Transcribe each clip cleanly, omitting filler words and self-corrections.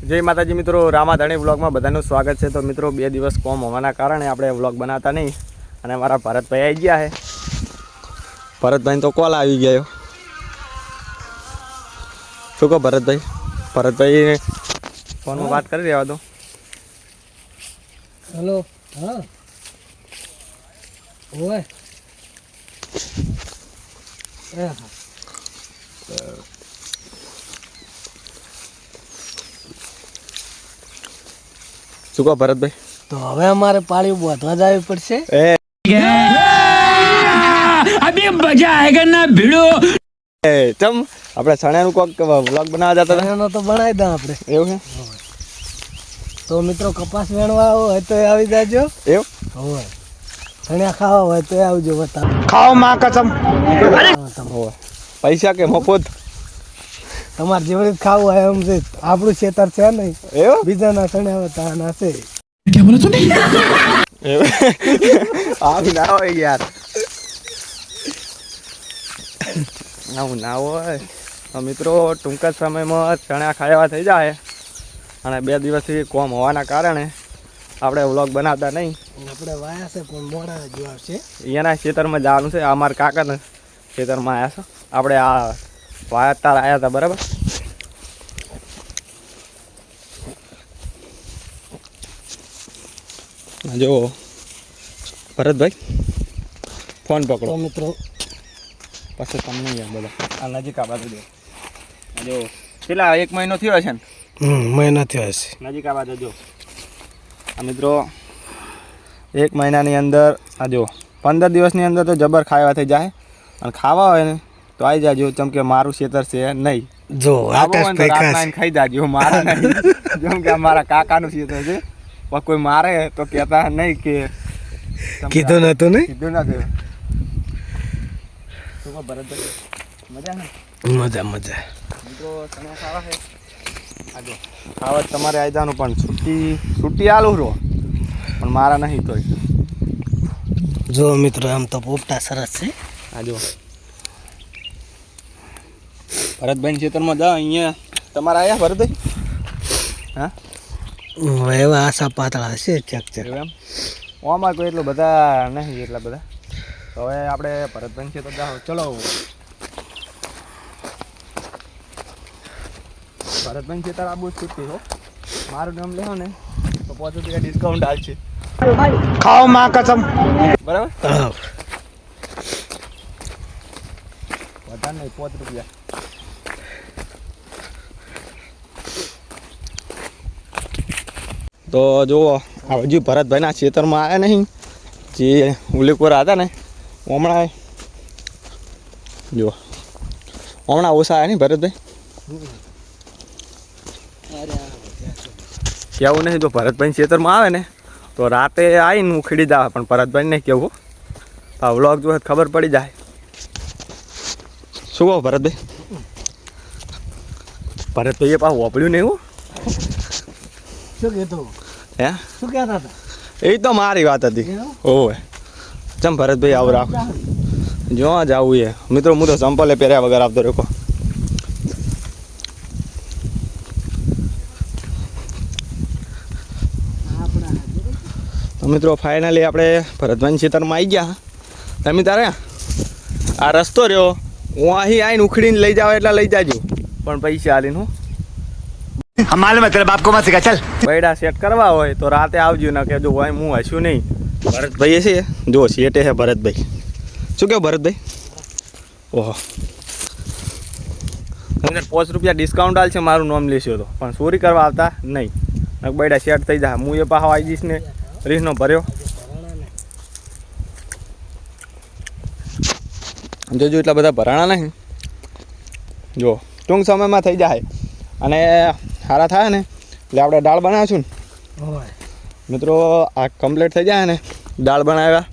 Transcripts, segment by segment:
જય માતાજી મિત્રો, રામાધણી વ્લોગમાં બધાનું સ્વાગત છે। તો મિત્રો 2 દિવસ કોમ હોવાના કારણે આપણે વ્લોગ બનાવતા નહીં અને મારા ભરતભાઈ આવી ગયા છે। ભરતભાઈ તો કોલ આવી ગયો। શું કહો ભરતભાઈ? ભરતભાઈ ફોનમાં વાત કરી રહ્યા તો। હેલો। હા ઓય શું કહો ભરતભાઈ? તો હવે અમારે પાળી બાંધવા જવી પડશે। અભી મજા આયેગા ના ભીડો। ચમ આપણે સણ્યાનું કોક વ્લોગ બનાવવા જતા હતા, એનો તો બનાવી દઉં આપણે। એવું છે? તો મિત્રો કપાસ વેણવા હોય તો આવી જાજો। એવું હોય સણ્યા ખાવા હોય તો આવજો। બતા ખાઓ માં કસમ। હોય પૈસા કે મફત? તમારે જેવડે ખાવું હોય એમ છે। આપણું ખેતર છે નહીં, એવું બીજાના સણ્યા વતાના છે। क्या बोला तूने? એવું આવું ના હોય યાર, આવું ના હોય। તો મિત્રો ટૂંક જ સમયમાં ચણા ખાવા થઈ જાય અને 2 દિવસથી કોમ હોવાના કારણે આપણે વ્લોગ બનાવતા નહીં। આપણે વાયા છે પણ મોડા જ આવશે। એના ખેતરમાં જવાનું છે। અમારા કાકાના ખેતરમાં આવ્યા છે આપણે। આ વાયા તાર આવ્યા હતા, બરાબર? જો ભરતભાઈ ફોન પકડો તો મિત્રો પછી તમને યાર બોલો આ નજીક આ બાજુ દે। જો પેલા 1 મહિનો થયો છે ને? મહિના થયો હશે નજીક આ બાજુ જો। આ મિત્રો 1 મહિનાની અંદર આ જો 15 દિવસની અંદર તો જબર ખાવા થઈ જાય। અને ખાવા હોય ને તો આવી જાજો, જેમ કે મારું ખેતર છે નહીં। જો રાતના ખાઈ જાજો, મારે નહીં। જેમ કે મારા કાકાનું ખેતર છે, પણ કોઈ મારે તો કહેતા નહીં કે કીધું નતું ને? કીધું નથી। શું કહો ભરતભાઈ, મજા ને? મજા મજા મિત્રો ચણા ખાવા છે આ જો ખાવા તમારે આવી જવાનું, પણ છૂટી આલું રહો પણ મારા નહીં તોય। જો મિત્રો આમ તો પોપટા સરસ છે। આ જો ભરતભાઈ ખેતરમાં જાઓ, અહીંયા તમારા આવ્યા ભરતભાઈ? હા એવા આશા પાતળા છે ચક ચક એમ ઓમાં કોઈ એટલું બધા નહીં, એટલા બધા। તો હવે આપણે ભરતભાઈ ખેતર જાઓ, ચલો। ભરતભાઈ ખેતર આ બહુ છૂટી હો, મારું નામ લેવો ને તો 5 રૂપિયા ડિસ્કાઉન્ટ આવશે। ખાઓ માં કસમ, બરાબર? વધારે નહીં, 5 રૂપિયા। તો જુઓ હજી ભરતભાઈના ખેતરમાં આવ્યા નહીં, જે ઉલ્લેખોરા હતા ને હમણાં જુઓ હમણાં ઓછા આવ્યા નહીં ભરતભાઈ। કેવું નહીં, જો ભરતભાઈ ખેતરમાં આવે ને તો રાતે આવીને ઉખેડી જાય, પણ ભરતભાઈ નહીં કેવું। આ વ્લોગ જો ખબર પડી જાય। શું કહો ભરતભાઈ? ભરતભાઈએ પાછું વાપર્યું નહીં એવું? શું કહેતો? હે શું કહેતા હતા? એ તો મારી વાત હતી। ઓવે ચમ ભરતભાઈ આવું રાખો, જો જવું એ મિત્રો। હું તો ચંપલે પહેર્યા વગર આવતો રહ્યો। તો મિત્રો ફાઇનલી આપણે ભરતભાઈ ખેતરમાં આવી ગયા। તમે તારે આ રસ્તો રહ્યો, હું અહીં આવીને ઉખડીને લઈ જાવ એટલે લઈ જાજો, પણ પૈસા આલીને હું हमारे मतलब आपको मत सिखा चल। બૈડા સેટ કરવા હોય તો રાતે આવજો, ને કે જો હોય હું હશું નહીં। ભરતભાઈ છે જો સેટે છે ભરતભાઈ। શું કહો ભરતભાઈ? ઓહો તમને 5 રૂપિયા ડિસ્કાઉન્ટ આલશે, મારું નામ લેશો તો, પણ ચોરી કરવા આવતા નહીં। બૈડા સેટ થઈ જાય। હું એ પાછો આવી જઈશ ને રીસનો ભર્યો જોજો, એટલા બધા ભરાણા નહીં। જો ટૂંક સમયમાં થઈ જાય અને સારા થાય ને એટલે આપણે દાળ બનાવીશું ને મિત્રો। આ કમ્પ્લીટ થઈ જાય ને દાળ બનાવ્યા,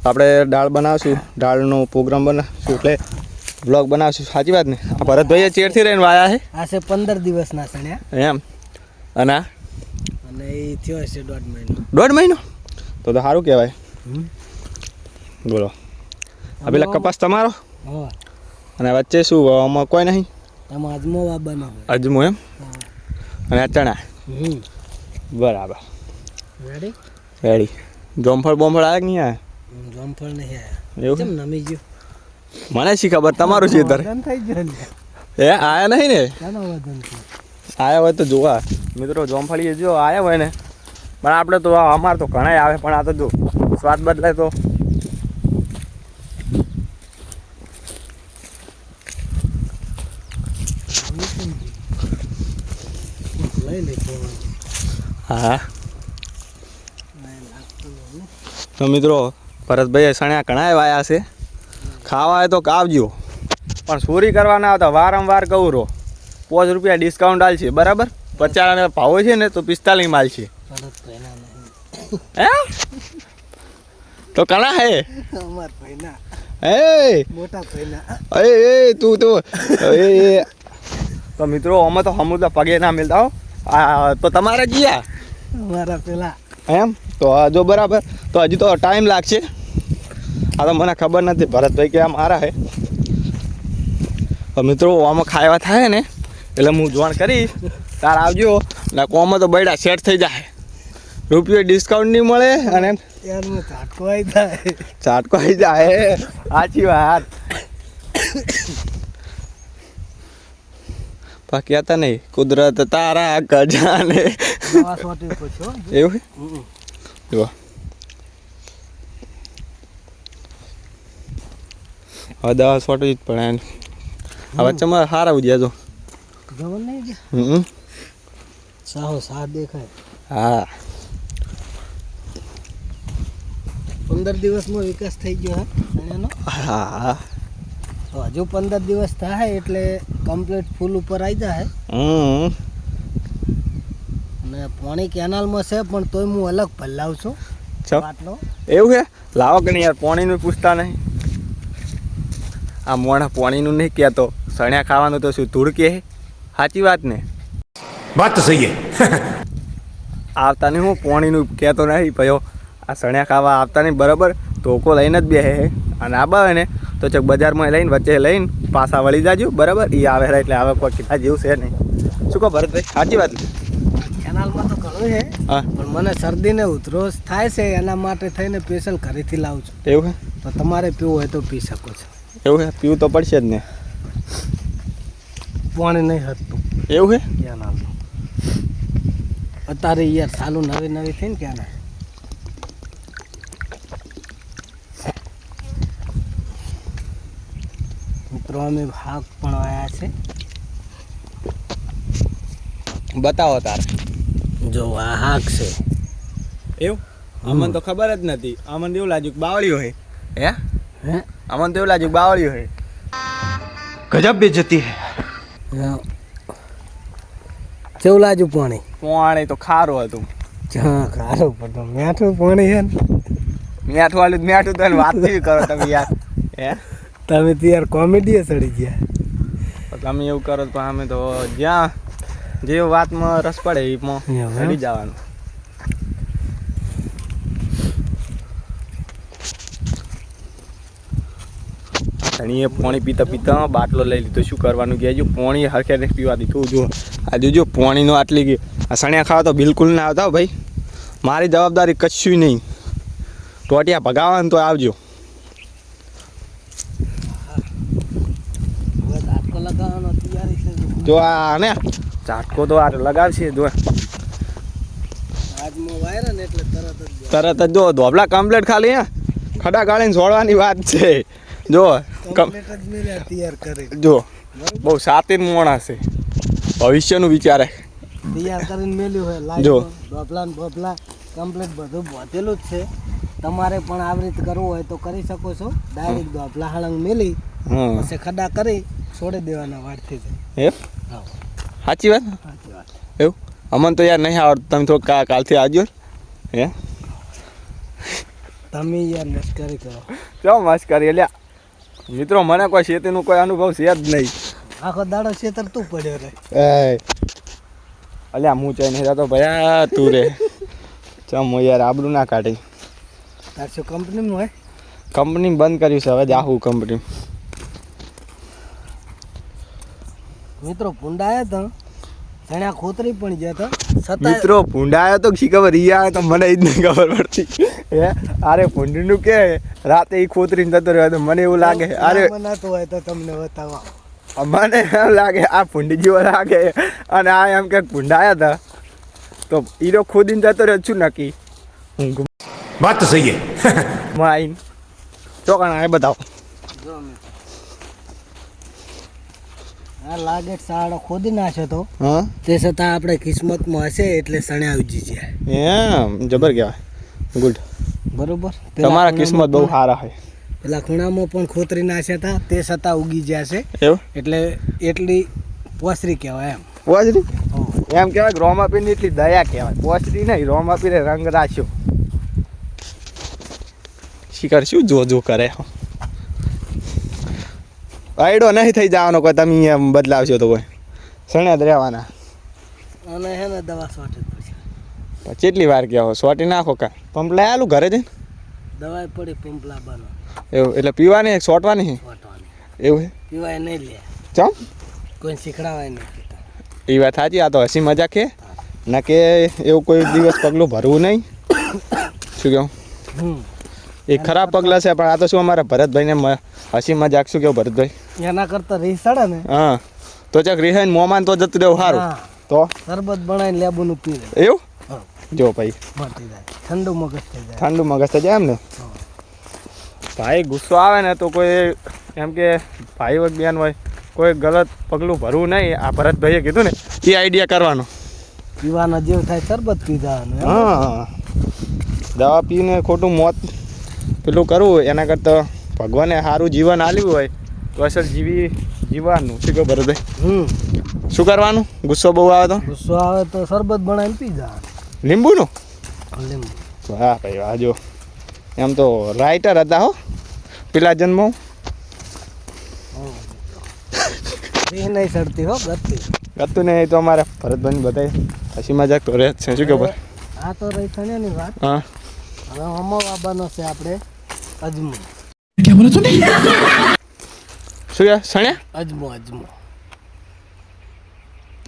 આપણે દાળ બનાવશું, દાળનો પ્રોગ્રામ બનાવશું એટલે વ્લોગ બનાવશું। સાચી વાત ને? આ ભરતભાઈએ ચેરથી રહીને વાયા છે આ છે 15 દિવસના સણ્યા એમ, અને એ થયો હશે 1.5 મહિનો। 1.5 મહિનો તો સારું કહેવાય। બોલો આ પેલા કપાસ તમારો અને વચ્ચે શું આમાં કોઈ નહીં? આમાં અજમો વાવવાનો હોય. અજમો એમ? અને આ ચણા બરાબર રેડી રેડી જોમફળ બોમફળ આવે કે નહીં આવે જામફળ નહીં આયા એવું કેમ નમી ગયો મને શી ખબર તમારું છે તારે વજન થઈ ગયો ને એ આયા નહીં ને ચાલો વજન થઈ આયા હોય તો જોવા મિત્રો જોમફળી જો આયા હોય ને પણ આપણે તો અમારે તો ઘણા આવે પણ આ તો જો સ્વાદ બદલાય તો લઈ લે હા તો મિત્રો ભરતભાઈએ સણ્યા ઘણા વાયા છે ખાવા હોય તો કાવજો પણ ચોરી કરવા ના આવતા વારંવાર કહું રહો ₹5 ડિસ્કાઉન્ટ આલ છે બરાબર 50 ભાવ છે ને તો 45 માલ છે હે તો કણા હે અમાર ભાઈના એ મોટા ભાઈના એ તું તો એ તો મિત્રો અમે તો હમુદા પગે ના મિલતા હો આ તો તમારે ગયા અમારા પેલા એમ તો જો બરાબર તો હજી તો ટાઈમ લાગશે આ તો મને ખબર નથી ભરતભાઈ કે આ મારા હે તો મિત્રો આમાં ખાવા થાય ને એટલે હું જોણ કરીશ તાર આવજો ને કોમાં તો બૈડા સેટ થઈ જાય રૂપિયો ડિસ્કાઉન્ટ નહીં મળે અને યારમાં ઝાટકો આવી જાય ઝાટકો આવી જાય સાચી વાત પણ કહેતા નહીં કુદરત તારા ખજાને દવા સોટી પૂછ્યો એવું જો હવે દવા સોટવી જ પડે એને હવે ચમા સારા ઉજ્યા જો જવન નહીં ગયા સાહો સાહ દેખાય હા 15 દિવસમાં વિકાસ થઈ ગયો હે એનો હા તો હજુ 15 દિવસ થાય એટલે કમ્પ્લીટ ફૂલ ઉપર આવી જાય અને પાણી કેનાલમાં છે પણ તોય હું અલગ ભલાવું છું ચમ બાટલો એવું છે લાવો કે નહીં યાર પાણીનું પૂછતા નહીં આ મોણા પાણીનું નહીં કહેતો સણ્યા ખાવાનું તો શું ધૂળ કે સાચી વાત ને बात तो सही है આવતા નહીં હું પાણીનું કહેતો નહીં ભયો આ સણ્યા ખાવા આવતા નહીં બરાબર ધોકો લઈને જ બેસે અને આ આવે ને તો ચક બજારમાં લઈને વચ્ચે લઈને પાછા વળી જાજો બરાબર એ આવે એટલે આવે કોઈ કીધા જેવું છે નહીં શું કહો ભરતભાઈ સાચી વાત કેનાલમાં તો ઘણું છે હા પણ મને શરદીને ઉધરોસ થાય છે એના માટે થઈને સ્પેશિયલ ઘરેથી લાવું છું એવું તો તમારે પીવું હોય તો પી શકો છો છે એવું છે પીવું તો પડશે જ ને પાણી નહીં હતું એવું છે કેનાલનું અત્યારે યાર ચાલુ નવી નવી થઈ ને કેનાલ મિત્રો અમે ભાગ પણ આવ્યા છે બતાવો તારે જો આ હાક છે એવું અમને તો ખબર જ નથી અમને એવું લાગ્યું કે બાવળીઓ હે હે હે અમને તો એવું લાગ્યું કે બાવળીઓ હે गजब बेइज्जती है કેવું લાગ્યું પાણી પાણી તો ખારું હતું હા ખારું પડતું મીઠું પાણી છે ને મીઠું વાળું મીઠું તો વાત કેવી કરો તમે યાર હે તમે તો યાર કોમેડીએ ચડી ગયા તો તમે એવું કરો તો અમે તો જ્યાં જે વાતમાં રસ પડે એમાં એવું એમ? ચડી જવાનું ધણીએ પાણી પીતા પીતા બાટલો લઈ લીધો શું કરવાનું કહેજો પાણી હરખે નહીં પીવા દીધું જો આ જોજો પાણીનો આટલી ગઈ આ સણિયા ખાવા તો બિલકુલ ના આવતા હો ભાઈ મારી જવાબદારી કશું નહીં ટોટિયા ભગાવવાનું તો આવજો હવે ઝાટકો લગાવવાનો તૈયારી છે જો આ ને ઝાટકો તો આ લગાવશે જો આજમાં વાયરા ને એટલે તરત જ જો ધોબલા કમ્પ્લીટ ખાલી હે ખડા ગાળીને છોડવાની વાત છે જો કમ્પ્લીટ જ મેં તૈયાર કરી જો બહુ સાતીન મોણા છે ભવિષ્યનું વિચારે તૈયાર કરીને મેલ્યું હોય જો. લાઈટ બબલા ને બબલા કમ્પ્લીટ બધું બાંધેલું જ છે તમારે પણ આવી રીતે કરવું હોય તો કરી શકો છો ડાયરેક્ટ બબલા હળંગ મેલી હમ પછી ખડા કરી છોડી દેવાના વાર થઈ જાય એ હા સાચી વાત સાચી વાત એવું અમને તો યાર નહીં આવડતું તમે થોડુંક કાલથી આવજો હે તમે યાર લશ્કરી કરો ચો મસ્ત કરી એટલે મિત્રો મને કોઈ શેતીનું કોઈ અનુભવ છે જ નહીં આખો દાડો છેતર તું પડ્યો રે અલ્યા હું ચાઈ નહીં રહેતો ભયા તું રે ચમ યાર આબરું ના કાઢી તાર શું કંપનીમાં હોય કંપની બંધ કર્યું છે હવે જાહું કંપની મિત્રો ભૂંડા આવ્યા હતા ચણ્યા ખોતરી પણ જતો છતાં મિત્રો ભૂંડાયો તો શી ખબર ઈ આવે તો મને જ નહીં ખબર પડતી હે અરે ભૂંડીનું કે રાતે ઈ ખોતરીને જતો રહ્યો તો મને એવું લાગે અરે બનાતું હોય તો તમને બતાવો મને એમ લાગે આ ભૂંડી જેવો લાગે અને આ એમ કે ભૂંડાયા હતા તો ઈરો ખોદીને જતો રહ્યો શું નક્કી હું बात तो सही है આવીને ચોકણા એ બતાવો જો મિત્રો આ લાગે સાડો ખોદી નાખ્યો તો હા તે છતાં આપણે કિસ્મતમાં હશે એટલે સણે આવી જાય એમ જબર કહેવાય ગુડ બરોબર તમારા કિસ્મત બહુ સારા હોય પેલા ખૂણામાં પણ ખોતરી નાખ્યા હતા તે છતાં ઉગી ગયા છે એવું એટલે એટલી પોસરી કહેવાય એમ પોચરી એમ કહેવાય રોમાપીની એટલી દયા કહેવાય પોચરી નહીં રોમાપીને રંગ રાખ્યો શિકાર શું જો કરે આઈડો નહીં થઈ જવાનો કોઈ તમે અહીંયા બદલાવશો તો કોઈ સણ્યા જ રહેવાના અને હે ને દવા સોટી પડશે કેટલી વાર કહેવો સોટી નાખો કા પંપ લઈ આલું ઘરે જઈને દવાઈ પડી પંપ લાવવાનો એવું એટલે પીવાની સોટવાની સોટવાની એવું હે પીવાય નહીં લે ચમ કોઈ શીખડાવાય નહીં પીતા એ વાત સાચી આ તો હસી મજાક છે ના કે એવું કોઈ દિવસ પગલું ભરવું નહીં શું કહું એ ખરાબ પગલાં છે પણ આ તો શું અમારા ભરતભાઈને હસી મજાક શું કેવું ભરતભાઈ એના કરતા રીસ ચડે ને હા તો ચાક રિહાઈને મોમાન તો જતું રહેવું સારું હા. તો શરબત બનાવીને લેબુનું પી લે એવું હા. જો ભાઈ મટી જાય ઠંડુ મગજ થઈ જાય ઠંડુ મગજ થઈ જાય એમ ને ભાઈ ગુસ્સો આવે ને તો કોઈ એમ કે ભાઈ વગ બેન હોય કોઈ ગલત પગલું ભરવું નહીં આ ભરતભાઈએ કીધું ને એ આઈડિયા કરવાનો પીવાનો જેવ થાય શરબત પી જવાનું એમ. હા દવા પીને ખોટું મોત પેલું કરવું એના કરતાં ભગવાને સારું જીવન આલ્યું હોય તો અસલ જીવવાનું શું કહો ભરતભાઈ શું કરવાનું ગુસ્સો બહુ આવે તો ગુસ્સો આવે તો શરબત બનાવીને પી જવાનું લીંબુનું લીંબુ વાહ ભાઈ વાહ જો એમ તો રાઇટર હતા હો પેલા જન્મો એ નહીં સડતી હો ગતી હતું ને એ તો અમારે ભરતભાઈને બતાવી હસી મજાક તો રહે જ છે શું કહો ભાઈ આ તો રહી સણ્યાની વાત હા હવે અમો બાબાનો છે આપણે અજમો શું કહે સણ્યા અજમો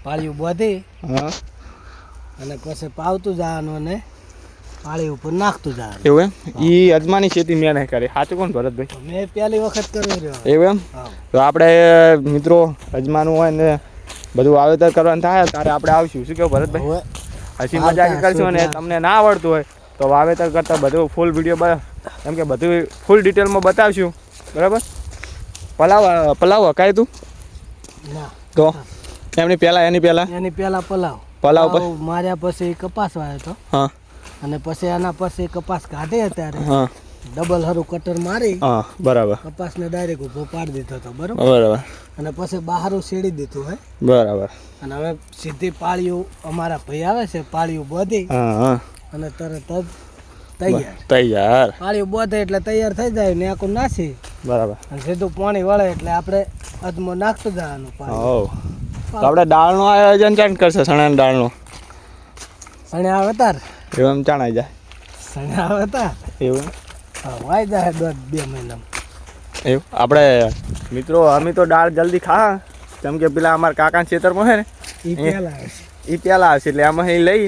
પાળિયું બોધી હા અને પછી પાવતું જવાનું અને પાળી ઉપર નાખતું જવાનું એવું એમ એ અજમાની ખેતી મેં નહીં કરી સાચું કોણ ભરતભાઈ મેં પહેલી વખત કર્યું રહ્યો એવું એમ હા તો આપણે મિત્રો અજમાનું હોય ને બધું વાવેતર કરવાનું થાય ત્યારે આપણે આવશું શું કેવું ભરતભાઈ હવે હસી મજાક કરશું અને તમને ના આવડતું હોય તો વાવેતર કરતાં બધું ફૂલ વિડીયો એમ કે બધું ફૂલ ડિટેલમાં બતાવશું બરાબર પલાવ હકાય તું ના તો એની પહેલાં એની પહેલા પલાવ પલાવ પર માર્યા પછી કપાસ વાયો હતો હા અને પછી એના પછી કપાસ કાઢે અત્યારે હા ડબલ હરું કટર મારી હા બરાબર કપાસને ડાયરેક્ટ ઊભો પાડી દીધો હતો બરોબર બરાબર અને પછી બહારું શેડી દીધું હે બરાબર અને હવે સીધી પાળીઓ અમારા ભાઈ આવે છે પાળીઓ બોધી હા હા અને તરત જ તૈયાર તૈયાર પાળીઓ બોધે એટલે તૈયાર થઈ જાય ને આખું નાસી બરાબર અને સીધું પાણી વળે એટલે આપણે અધમો નાખતું જવાનું પાણી હો તો આપણે દાળનું આયોજન ચાણ કરશે સણાની દાળનું સણે આવે તાર એવું એમ ચાણાઈ જાય સણે આવે તાર એવું હા વાઈ જાય 2 મહિનામાં એવું આપણે મિત્રો અમે તો દાળ જલ્દી ખા કેમ કે પેલા અમારા કાકાના ખેતરમાં છે ને એ પહેલા આવે છે એ પહેલાં આવશે એટલે આમાં અહીં લઈ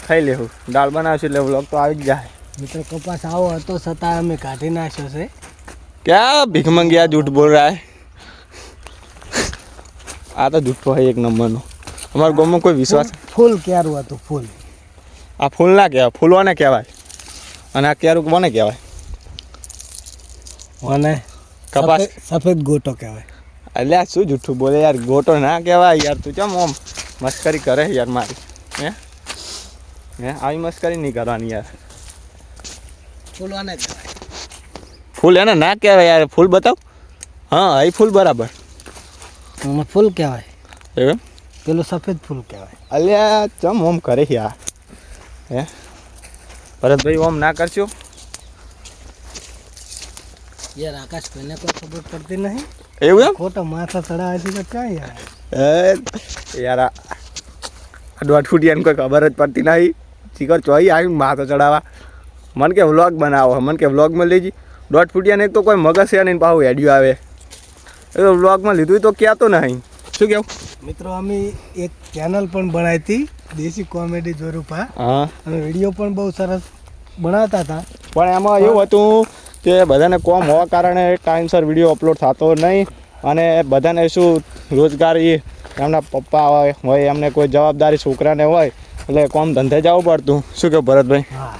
ખાઈ લેવું દાળ બનાવશું એટલે વ્લોગ તો આવી જ જાય મિત્રો કપાસ આવો હતો છતાં અમે કાઢી નાખ્યો છે ક્યાં ભીખ મંગી આ જૂઠ બોલ રહ્યા હે આ તો જૂઠો હોય એક નંબરનો અમારા ગામમાં કોઈ વિશ્વાસ ફૂલ ક્યારું હતું ફૂલ આ ફૂલ ના કહેવાય ફૂલોને કહેવાય અને આ ક્યારું કોને કહેવાય અને કપાસ સફેદ ગોટો કહેવાય એટલે આ શું જૂઠું બોલે યાર ગોટો ના કહેવાય યાર તું ચમ ઓમ મસ્કરી કરે યાર મારી હે આવી મસ્કરી નહીં કરવાની યાર ફૂલ આને કહેવાય ફૂલ એને ના કહેવાય યાર ફૂલ બતાવ હા એ ફૂલ બરાબર ફૂલ કહેવાય એવું એમ? પેલું સફેદ ફૂલ કહેવાય અલ્યા ચમ ઓમ કરે યાર હે ભરતભાઈ ઓમ ના કરશો યાર આકાશભાઈને કોઈ ખબર પડતી નહીં એવું એમ ખોટો માથા ચડાવે છે તો ક્યાં યાર યાર અડવાટ ફૂટિયાને કોઈ ખબર જ પડતી નહીં ચીકર ચોઈ આવી માથો ચડાવવા મને કે વ્લોગ બનાવો મને કે વ્લોગમાં લેજી દોઢ ફૂટિયાને એક તો કોઈ મગજ છે નહીં પાછું હેડ્યું આવે એ તો વ્લોગમાં લીધું તો કહેતો નહીં શું કેવું મિત્રો અમે એક ચેનલ પણ બનાવી હતી દેશી કોમેડી જોરૂપા. હા અમે વિડીયો પણ બહુ સરસ બનાવતા હતા. પણ એમાં એવું હતું કે બધાને કોમ હોવા કારણે ટાઈમસર વિડીયો અપલોડ થતો નહીં અને બધાને શું રોજગારી એમના પપ્પા હોય એમને કોઈ જવાબદારી છોકરાને હોય એટલે કોમ ધંધે જવું પડતું. શું કહ્યું ભરતભાઈ? હા,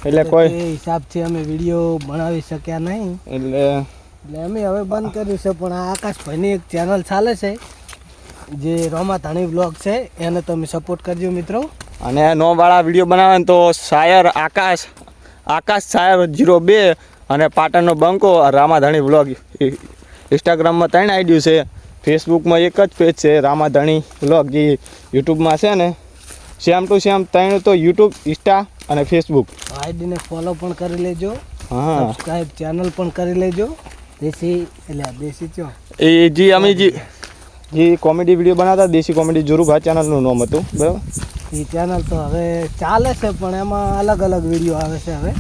એટલે કોઈ એ હિસાબથી અમે વિડીયો બનાવી શક્યા નહીં એટલે એટલે અમે હવે બંધ કર્યું છે. પણ આ આકાશભાઈની એક ચેનલ ચાલે છે જે રોમા ધાણી વ્લોગ છે, એને તમે સપોર્ટ કરજો મિત્રો. અને નોવાળા વિડીયો બનાવે ને તો શાયર આકાશ શાયર 02 અને પાટણનો બંકો રામાધણી વ્લોગ. ઇન્સ્ટાગ્રામમાં 3 આઈડી છે, ફેસબુકમાં એક જ પેજ છે રામાધણી વ્લોગ. જે યુટ્યુબમાં છે ને સેમ ટુ સેમ 3 તો યુટ્યુબ, ઇન્સ્ટા અને ફેસબુક. આઈડીને ફોલો પણ કરી લેજો, હા સબસ્ક્રાઇબ ચેનલ પણ કરી લેજો. દેશી ચો એ જે અમે જે કોમેડી વિડીયો બનાવતા દેશી કોમેડી જોરુભા ચેનલનું નામ હતું બરાબર. એ ચેનલ તો હવે ચાલે છે પણ એમાં અલગ અલગ વિડીયો આવે છે હવે.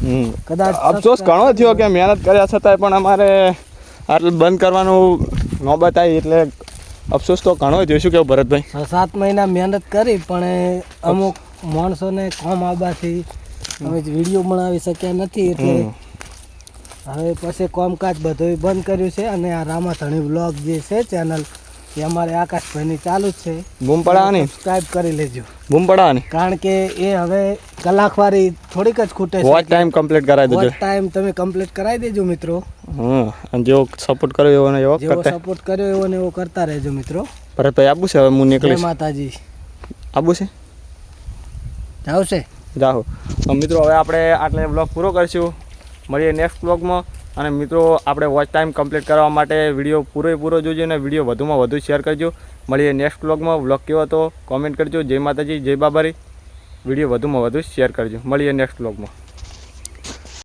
કદાચ અફસોસ ઘણો થયો કે મહેનત કર્યા છતાંય પણ અમારે આટલું બંધ કરવાનું નોબત આવી એટલે અફસોસ તો ઘણો થયો. શું કેવું ભરતભાઈ? 6-7 મહિના મહેનત કરી પણ અમુક માણસોને કોમ આવવાથી અમે વિડીયો બનાવી શક્યા નથી એટલે હવે પછી કોમકાજ બધું બંધ કર્યું છે. અને આ રામાધણી વ્લોગ જે છે ચેનલ એ અમારે આકાશભાઈની ચાલુ જ છે. બૂમ પડાવવાની, સબસ્ક્રાઇબ કરી લેજો બૂમ પડાવવાની. કારણ કે એ હવે કલાકવારી થોડીક જ ખૂટે છે. વોચ ટાઈમ કમ્પ્લીટ કરાવી દેજો. વોચ ટાઈમ તમે કમ્પ્લીટ કરાવી દેજો મિત્રો. હા, અને જેવો સપોર્ટ કર્યો એવો ને એવો જેવો કરતા. સપોર્ટ કર્યો એવો ને એવો કરતા રહેજો મિત્રો. ભરતભાઈ આબુ છે હવે હું જય નીકળીશ. માતાજી. આબુ છે આવશે જાઓ મિત્રો. હવે આપણે આટલે બ્લોગ પૂરો કરીશું. મળીએ નેક્સ્ટ બ્લોગમાં. અને મિત્રો આપણે વોચ ટાઈમ કમ્પ્લીટ કરવા માટે વિડીયો પૂરેપૂરો જોજો અને વિડીયો વધુમાં વધુ શેર કરજો. મળીએ નેક્સ્ટ બ્લોગમાં. બ્લોગ કેવો હતો કોમેન્ટ કરજો. જય માતાજી, જય બાબારી. વિડીયો વધુમાં વધુ શેર કરજો. મળીએ નેક્સ્ટ બ્લોગમાં.